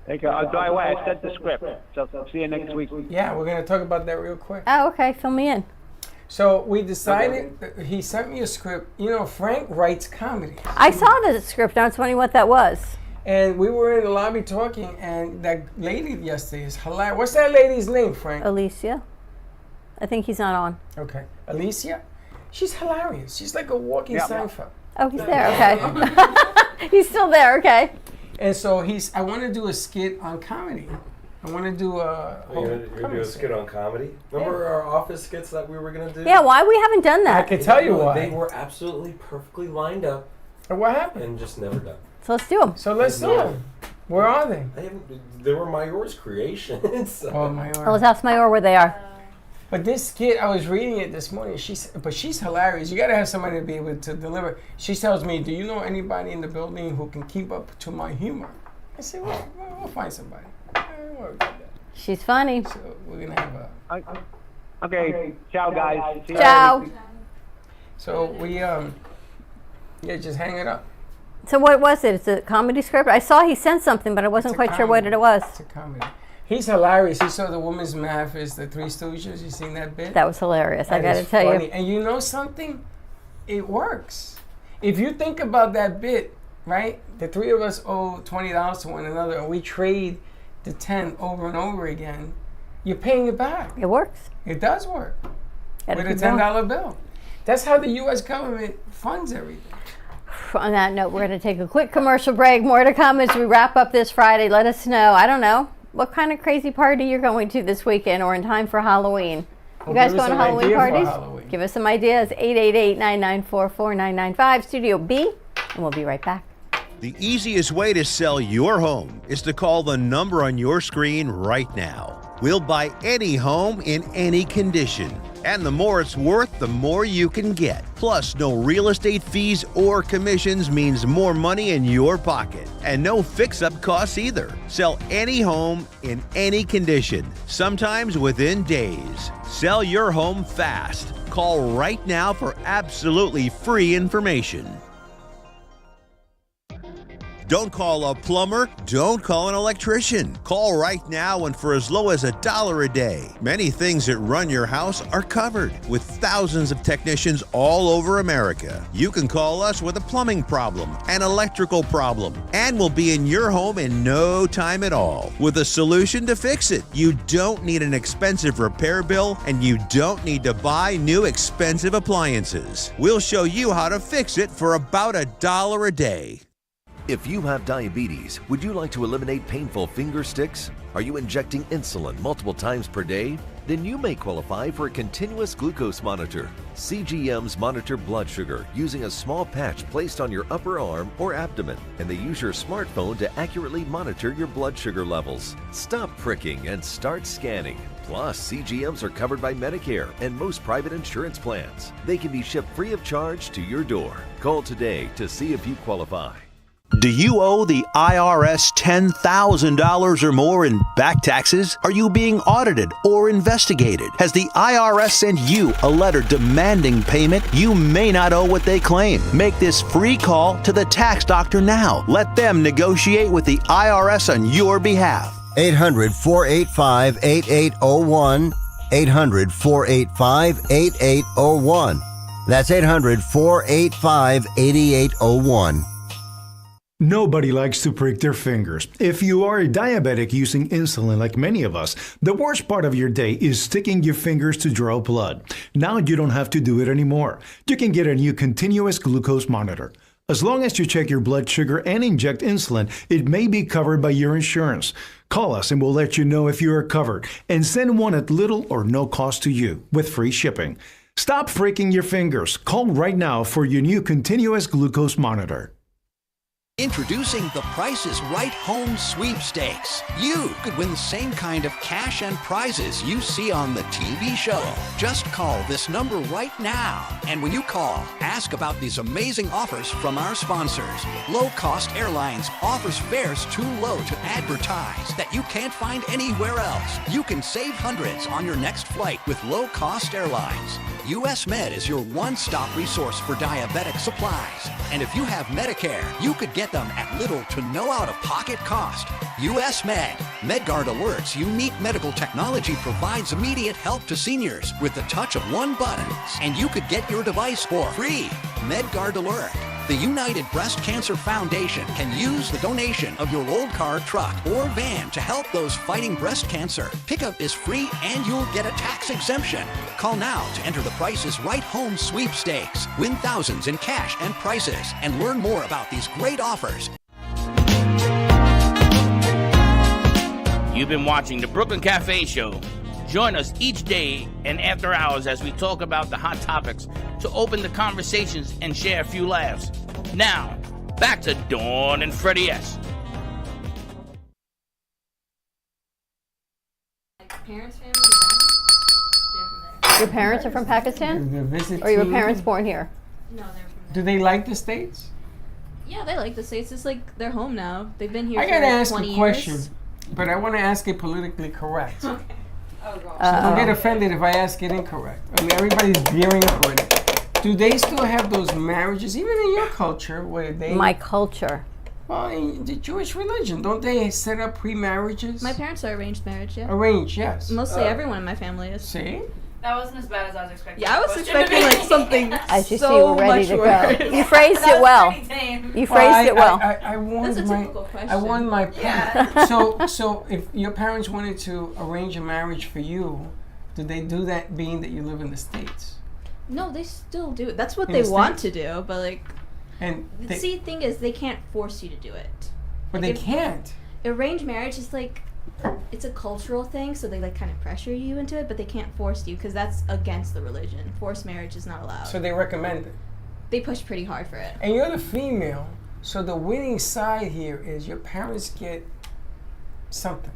Thank you. By the way, I sent the script. So see you next week. Yeah, we're going to talk about that real quick. Oh, okay. Fill me in. So we decided, he sent me a script. Frank writes comedy. I saw the script. I was wondering what that was. And we were in the lobby talking, and that lady yesterday is hilarious. What's that lady's name, Frank? Alicia. I think he's not on. Okay. Alicia? She's hilarious. She's like a walking Seinfeld. Oh, he's there. Okay. He's still there. Okay. And so I want to do a skit on comedy. I want to do a You're gonna do a skit on comedy? Remember our office skits that we were gonna do? Yeah, why we haven't done that? I can tell you why. They were absolutely perfectly lined up. And what happened? And just never done. So let's do them. So let's do them. Where are they? They were Mayor's creations. Oh, Mayor. Oh, let's ask Mayor where they are. But this skit, I was reading it this morning. She's hilarious. You got to have somebody to be able to deliver. She tells me, "Do you know anybody in the building who can keep up to my humor?" I said, "Well, we'll find somebody." Don't worry about that. She's funny. So we're gonna have a. Okay. Ciao, guys. See you Ciao. So Yeah, just hang it up. So what was it? It's a comedy script? I saw he sent something, but I wasn't quite sure what it was. It's a comedy. He's hilarious. He saw The Woman's Math is the Three Stooges. You seen that bit? That was hilarious. I got to tell you. And you know something? It works. If you think about that bit, right? The three of us owe $20 to one another, and we trade the 10 over and over again. You're paying it back. It works. It does work. Gotta With a keep $10 bill. That's how the U.S. government funds everything. On that note, we're going to take a quick commercial break. More to come as we wrap up this Friday. Let us know, I don't know, what kind of crazy party you're going to this weekend or in time for Halloween. You guys going to Halloween parties? Give us some ideas. 888-994-4995, Studio B, and we'll be right back. The easiest way to sell your home is to call the number on your screen right now. We'll buy any home in any condition. And the more it's worth, the more you can get. Plus, no real estate fees or commissions means more money in your pocket. And no fix-up costs either. Sell any home in any condition, sometimes within days. Sell your home fast. Call right now for absolutely free information. Don't call a plumber, don't call an electrician. Call right now and for as low as $1 a day. Many things that run your house are covered with thousands of technicians all over America. You can call us with a plumbing problem, an electrical problem, and we'll be in your home in no time at all with a solution to fix it. You don't need an expensive repair bill and you don't need to buy new expensive appliances. We'll show you how to fix it for about $1 a day. If you have diabetes, would you like to eliminate painful finger sticks? Are you injecting insulin multiple times per day? Then you may qualify for a continuous glucose monitor. CGMs monitor blood sugar using a small patch placed on your upper arm or abdomen, and they use your smartphone to accurately monitor your blood sugar levels. Stop pricking and start scanning. Plus, CGMs are covered by Medicare and most private insurance plans. They can be shipped free of charge to your door. Call today to see if you qualify. Do you owe the IRS $10,000 or more in back taxes? Are you being audited or investigated? Has the IRS sent you a letter demanding payment? You may not owe what they claim. Make this free call to the tax doctor now. Let them negotiate with the IRS on your behalf. 800-485-8801. 800-485-8801. That's 800-485-8801. Nobody likes to prick their fingers. If you are a diabetic using insulin like many of us, the worst part of your day is sticking your fingers to draw blood. Now you don't have to do it anymore. You can get a new continuous glucose monitor. As long as you check your blood sugar and inject insulin, it may be covered by your insurance. Call us and we'll let you know if you are covered, and send one at little or no cost to you with free shipping. Stop freaking your fingers. Call right now for your new continuous glucose monitor. Introducing the Price is Right Home Sweepstakes. You could win the same kind of cash and prizes you see on the TV show. Just call this number right now. And when you call, ask about these amazing offers from our sponsors. Low Cost Airlines offers fares too low to advertise that you can't find anywhere else. You can save hundreds on your next flight with Low Cost Airlines. US Med is your one-stop resource for diabetic supplies. And if you have Medicare, you could get them at little to no out-of-pocket cost. US Med. MedGuard Alert's unique medical technology provides immediate help to seniors with the touch of one button. And you could get your device for free. MedGuard Alert. The United Breast Cancer Foundation can use the donation of your old car, truck, or van to help those fighting breast cancer. Pickup is free and you'll get a tax exemption. Call now to enter the Price is Right Home Sweepstakes. Win thousands in cash and prizes and learn more about these great offers. You've been watching the Brooklyn Cafe Show. Join us each day and after hours as we talk about the hot topics to open the conversations and share a few laughs. Now, back to Dawn and Freddie S. Your parents are from Pakistan? Or your parents born here? No, they're from Do they like the States? Yeah, they like the States. It's like their home now. They've been here I for gotta like ask 20 a question, years. but I want to ask it politically correct. Okay. Oh, God. So don't get offended if I ask it incorrect. I mean, everybody's gearing up for it. Do they still have those marriages, even in your culture, where they... My culture. Well, in the Jewish religion, don't they set up pre-marriages? My parents are arranged marriage, yeah. Arranged, yes. Mostly everyone in my family is. See? That wasn't as bad as I was expecting. Yeah, I was expecting like something As you see, so we're ready much to worse. go. You phrased it well. You phrased it well. I warned That's a my. typical question. I warned my parents. So if your parents wanted to arrange a marriage for you, did they do that? Being that you live in the States. No, they still do it. That's what In they the want States? to do, but like, And the they, thing is, they can't force you to do it. but Like, they if- can't. Arranged marriage is like, it's a cultural thing, so they like kind of pressure you into it, but they can't force you because that's against the religion. Forced marriage is not allowed. So they recommend it. They push pretty hard for it. And you're the female, so the winning side here is your parents get something.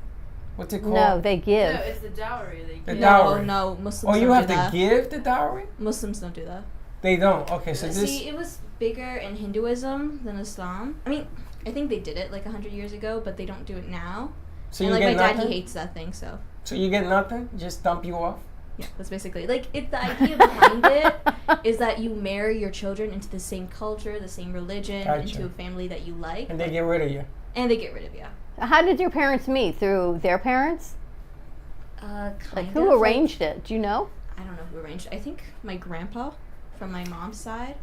What's it called? No, they give. No, it's the dowry they give. The dowry. No, Muslims Oh, you don't have do to that. give the dowry? Muslims don't do that. They don't. Okay, so this. See, it was bigger in Hinduism than Islam. I mean, I think they did it like 100 years ago, but they don't do it now. So and you like get my dad, nothing? he hates that thing, so. So you get nothing? Just dump you off? Yeah, that's basically like the idea behind it is that you marry your children into the same culture, the same religion, Gotcha. into a family that you like, And they get rid of you. and they get rid of you. How did your parents meet? Through their parents? Like Kind who of, arranged it? Do you know? I don't know who arranged it. I think my grandpa from my mom's side.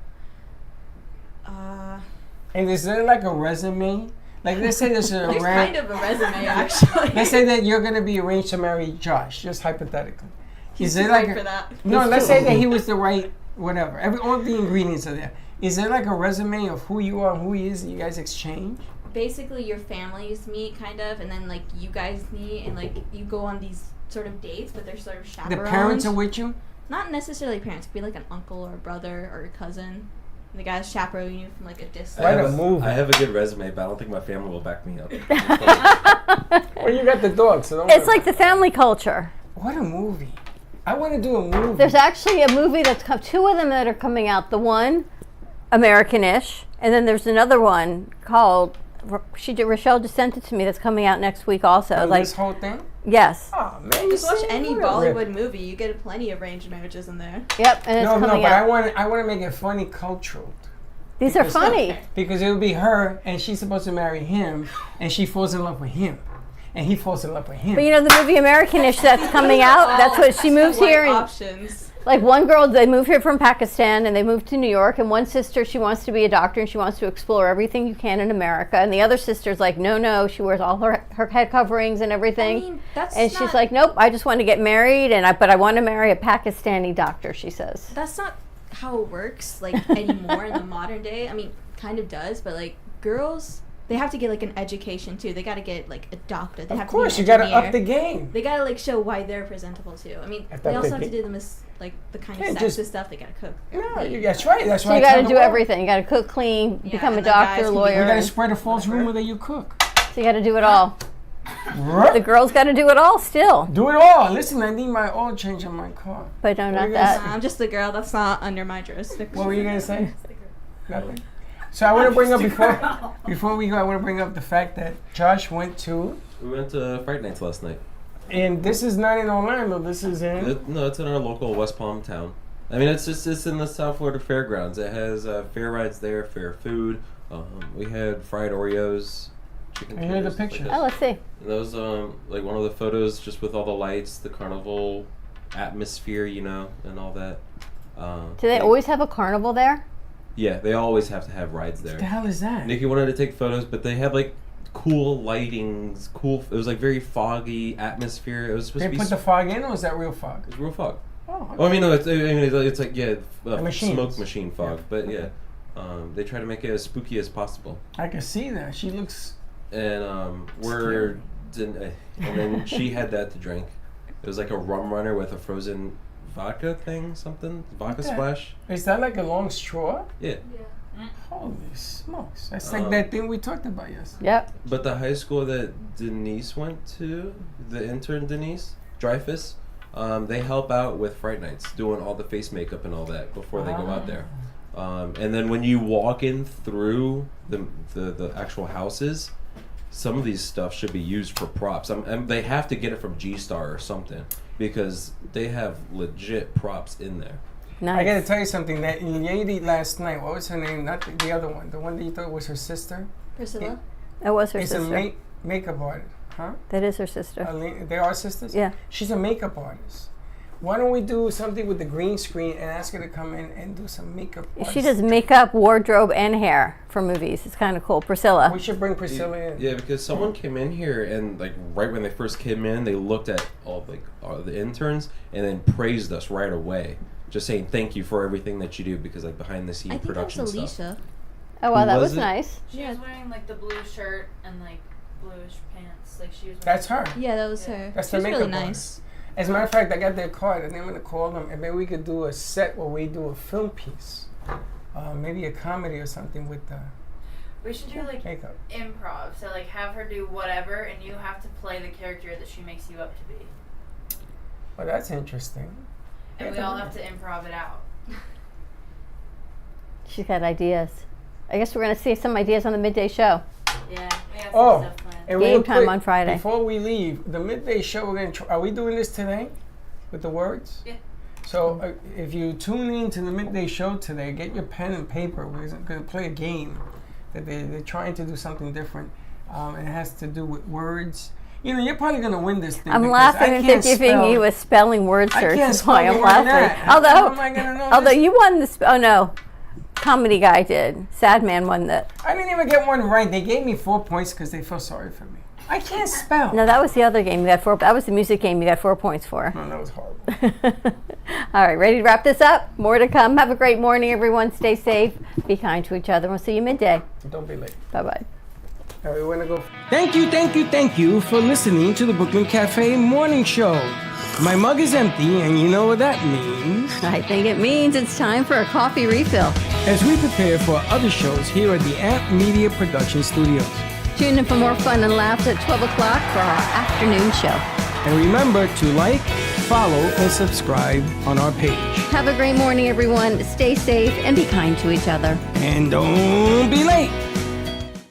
And is there like a resume? Like let's say there's a There's ran- kind of a resume actually. Let's say that you're gonna be arranged to marry Josh, just hypothetically. He's Is there too like right a- for that. No, He's let's too- say that he was the right whatever. All the ingredients are there. Is there like a resume of who you are and who he is that you guys exchange? Basically, your families meet kind of, and then like you guys meet, and like you go on these sort of dates, but they're sort of chaperoned. The parents are with you? Not necessarily parents. It could be like an uncle or a brother or a cousin. And the guy's chaperoning you from like a distance. I have a good resume, but I don't think my family will back me up. Well, you got the dog, so don't It's worry. like the family culture. What a movie. I want to do a movie. There's actually a movie that's come, two of them that are coming out. The one, American-ish, and then there's another one called, Rochelle just sent it to me, that's coming out next week also. On Like this whole thing? Yes. Oh, man, you Just watch see, any what a Bollywood rip. movie. You get plenty of arranged marriages in there. Yep, and it's No, coming but out. I want to make it funny cultural. These are funny. Because it would be her, and she's supposed to marry him, and she falls in love with him, and he falls in love with him. But you know the movie American-ish that's coming out? That's what she moves here. And, Options. like one girl, they moved here from Pakistan and they moved to New York, and one sister, she wants to be a doctor and she wants to explore everything you can in America, and the other sister's like, no, she wears all her head coverings and everything. I mean, that's and she's not- like, nope, I just want to get married, but I want to marry a Pakistani doctor, she says. That's not how it works like anymore in the modern day. I mean, kind of does, but like girls, they have to get like an education too. They got to get like a doctor. They Of have course, to you be an got to up engineer. the game. They got to like show why they're presentable too. I mean, Have to they up also the have to game. do the like the kind of Can't sexist just- stuff. They got to cook. No, that's right. That's So right. you got to do everything. You got to cook, clean, become a and the guys doctor, can be- lawyer. You got to and- spread a false rumor that you cook. So you got to do it all. Right? The girls got to do it all still. Do it all. Listen, I need my oil change on my car. But no, What not were you gonna that. say? I'm just the girl. That's not under my jurisdiction. What were you gonna say? Nothing. So I want to bring up before we go. I want to bring up the fact that Josh went to, We went to Fright Nights last night. and this is not in Orlando. This is in. No, it's in our local West Palm town. I mean, it's in the South Florida Fairgrounds. It has fair rides there, fair food. We had fried Oreos, chicken I hear the tenders, stuff like pictures. that. Oh, let's see. And those like one of the photos just with all the lights, the carnival atmosphere, and all that. Do they always have a carnival there? Yeah, they always have to have rides there. What the hell is that? Nikki wanted to take photos, but they had like cool lightings, It was like very foggy atmosphere. It was supposed They to be. put the fog in, or is that real fog? It's real fog. Oh, Well, I mean, no, it's like machines. smoke machine fog, but yeah, they try to make it as spooky as possible. I can see that. She looks. And and then she had that to drink. It was like a rum runner with a frozen vodka thing, something vodka Okay. splash. Is that like a long straw? Yeah. Holy smokes! That's like Um, that thing we talked about yesterday. Yep. But the high school that Denise went to, the intern Denise Dreyfus, they help out with Fright Nights, doing all the face makeup and all that before they go out there. And then when you walk in through the actual houses, some of these stuff should be used for props. And they have to get it from G-Star or something because they have legit props in there. Nice. I got to tell you something. That lady last night, what was her name? Not the other one. The one that you thought was her sister? Priscilla? That was her it's sister. It's a makeup artist. Huh? That is her sister. They are sisters? Yeah. She's a makeup artist. Why don't we do something with the green screen and ask her to come in and do some makeup? She does makeup, wardrobe, and hair for movies. It's kind of cool. Priscilla. We should bring Priscilla in. Yeah, because someone came in here and like right when they first came in, they looked at all the interns and then praised us right away, just saying thank you for everything that you do because like behind the scenes production that was stuff. Alicia. Oh wow, that was it? nice. She was wearing like the blue shirt and like bluish pants. Like she was. That's her. Yeah, that was her. That's she the was makeup really nice. artist. As a matter of fact, I got their card, and I'm going to call them, and maybe we could do a set where we do a film piece. Maybe a comedy or something with the We should do like makeup. improv. So like have her do whatever, and you have to play the character that she makes you up to be. Well, that's interesting. And we all have to improv it out. She's got ideas. I guess we're going to see some ideas on the midday show. Yeah, we have some Oh, stuff planned. and Game real time quick, on Friday. Before we leave, the midday show, we're going to are we doing this today with the words? Yeah. So if you tune in to the midday show today, get your pen and paper. We're going to play a game that they're trying to do something different. And it has to do with words. You know, you're probably going to win this thing. I'm because laughing I and they're can't giving spell. you a spelling word I search. can't That's why spell I'm the word laughing. that. How am I gonna know Although this? you won this. Oh no, comedy guy did. Sad Man won that. I didn't even get one right. They gave me 4 points because they feel sorry for me. I can't spell. No, that was the other game. You got 4. That was the music game. You got 4 points for. No, that was horrible. All right, ready to wrap this up? More to come. Have a great morning, everyone. Stay safe. Be kind to each other. We'll see you midday. Don't be late. Bye bye. All right, we want to go. Thank you for listening to the Brooklyn Cafe Morning Show. My mug is empty, and you know what that means. I think it means it's time for a coffee refill. As we prepare for other shows here at the Amp Media Production Studios. Tune in for more fun and laughs at 12 o'clock for our afternoon show. And remember to like, follow, and subscribe on our page. Have a great morning, everyone. Stay safe and be kind to each other. And don't be late.